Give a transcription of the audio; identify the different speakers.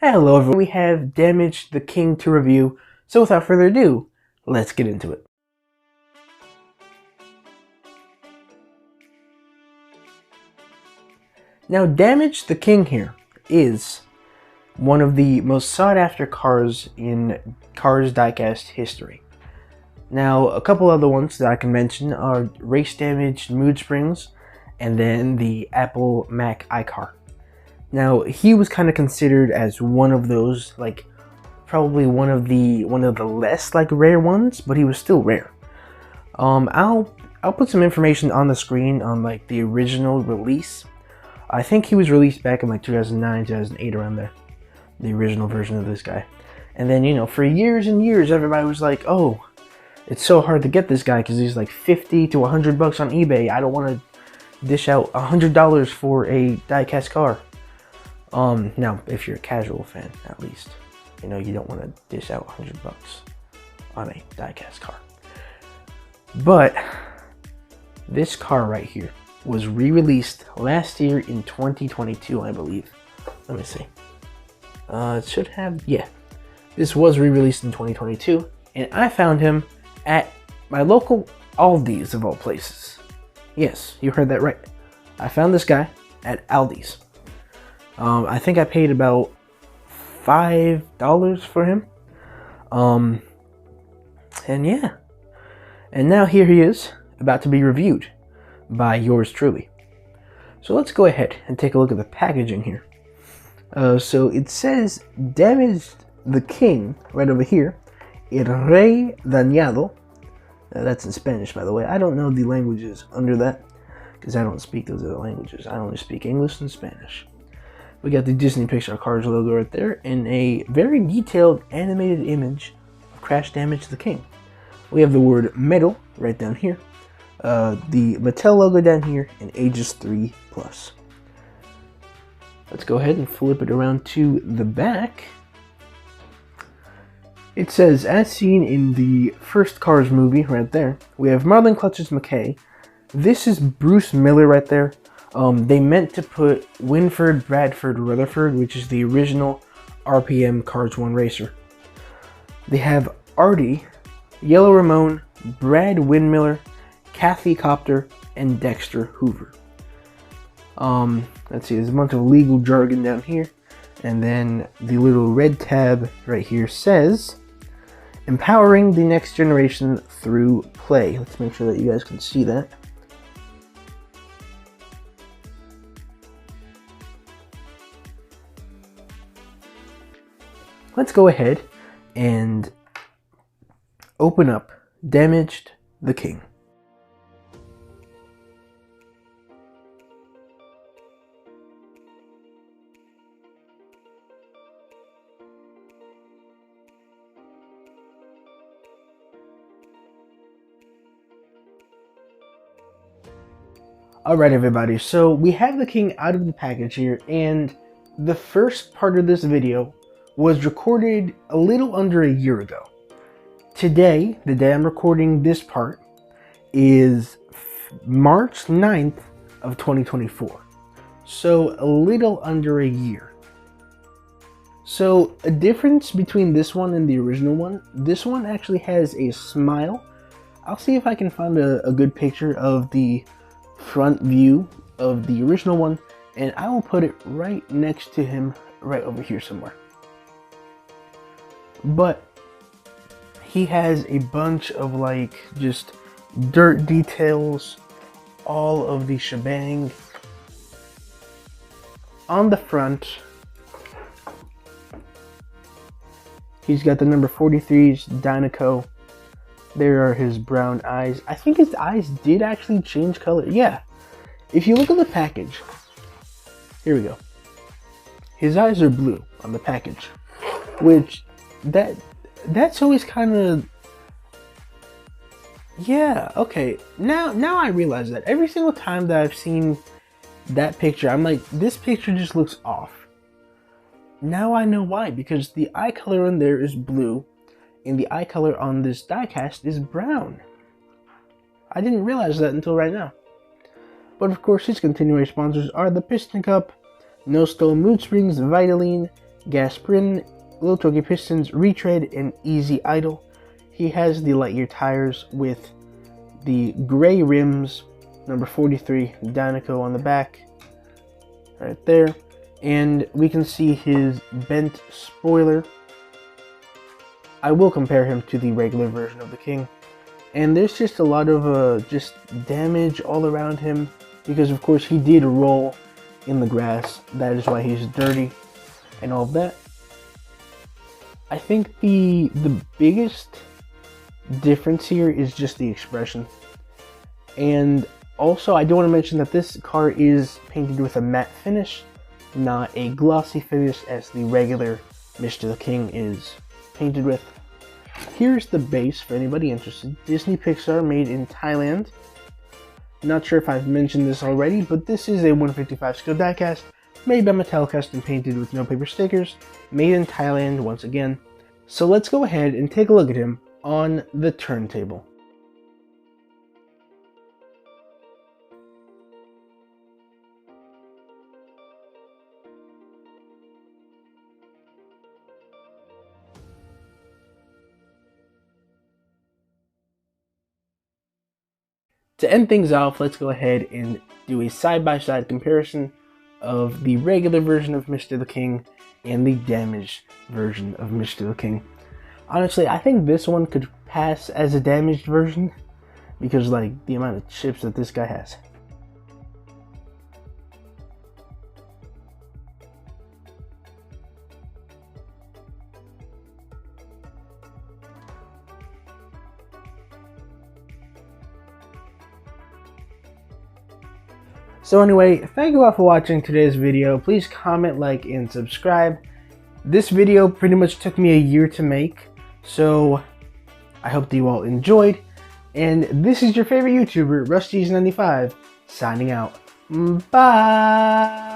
Speaker 1: Hello everyone, we have Damage the King to review, so without further ado, let's get into it. Now Damage the King here is one of the most sought after cars in Cars Diecast history. Now a couple other ones that I can mention are Race Damaged Mood Springs and then the Apple Mac iCar. Now he was kind of considered as one of those, like probably one of the less like rare ones, but he was still rare. I'll put some information on the screen on like the original release. I think he was released back in like 2009, 2008, around there. The original version of this guy. And then, you know, for years and years, everybody was like, oh, it's so hard to get this guy because he's like 50 to 100 bucks on eBay. I don't want to dish out $100 for a diecast car. Now, if you're a casual fan, at least, you know, you don't want to dish out 100 bucks on a diecast car. But this car right here was re-released last year in 2022, I believe. Let me see. It should have, yeah. This was re-released in 2022, and I found him at my local Aldi's of all places. Yes, you heard that right. I found this guy at Aldi's. I think I paid about $5 for him. And yeah. And now here he is, about to be reviewed by yours truly. So let's go ahead and take a look at the packaging here. So it says Damaged the King right over here. El Rey Dañado. That's in Spanish, by the way. I don't know the languages under that because I don't speak those other languages. I only speak English and Spanish. We got the Disney Pixar Cars logo right there and a very detailed animated image of Crash Damage the King. We have the word metal right down here, the Mattel logo down here, and ages 3+. Let's go ahead and flip it around to the back. It says, as seen in the first Cars movie right there, we have Marlon Clutches McKay. This is Bruce Miller right there. They meant to put Winford Bradford Rutherford, which is the original RPM Cars 1 racer. They have Artie, Yellow Ramon, Brad Windmiller, Kathy Copter, and Dexter Hoover. Let's see, there's a bunch of legal jargon down here. And then the little red tab right here says, empowering the next generation through play. Let's make sure that you guys can see that. Let's go ahead and open up Damaged the King. Alright everybody, so we have the King out of the package here, and the first part of this video was recorded a little under a year ago. Today, the day I'm recording this part, is March 9th of 2024. So a little under a year. So a difference between this one and the original one, this one actually has a smile. I'll see if I can find a good picture of the front view of the original one, and I will put it right next to him right over here somewhere. But he has a bunch of like just dirt details, all of the shebang. On the front, he's got the number 43's Dynaco. There are his brown eyes. I think his eyes did actually change color. Yeah, if you look at the package, here we go. His eyes are blue on the package, which that's always kind of, yeah, okay. Now I realize that every single time that I've seen that picture, I'm like, this picture just looks off. Now I know why, because the eye color in there is blue, and the eye color on this diecast is brown. I didn't realize that until right now. But of course, his continuing sponsors are the Piston Cup, No Stole Mood Springs, Vitaline, gas spring, low torque pistons, retread, and easy idle. He has the Lightyear tires with the gray rims, number 43 Dynaco on the back, right there. And we can see his bent spoiler. I will compare him to the regular version of the King. And there's just a lot of just damage all around him, because of course he did roll in the grass. That is why he's dirty and all of that. I think the biggest difference here is just the expression. And also I do want to mention that this car is painted with a matte finish, not a glossy finish as the regular Mr. the King is painted with. Here's the base for anybody interested. Disney Pixar, made in Thailand. Not sure if I've mentioned this already, but this is a 155 scale diecast, made by Metallicast and painted with no paper stickers, made in Thailand once again. So let's go ahead and take a look at him on the turntable. To end things off, let's go ahead and do a side-by-side comparison of the regular version of Mr. the King and the damaged version of Mr. the King. Honestly, I think this one could pass as a damaged version because, like, the amount of chips that this guy has. So anyway, thank you all for watching today's video. Please comment, like, and subscribe. This video pretty much took me a year to make, so I hope that you all enjoyed. And this is your favorite YouTuber, Rusty's95, signing out. Bye!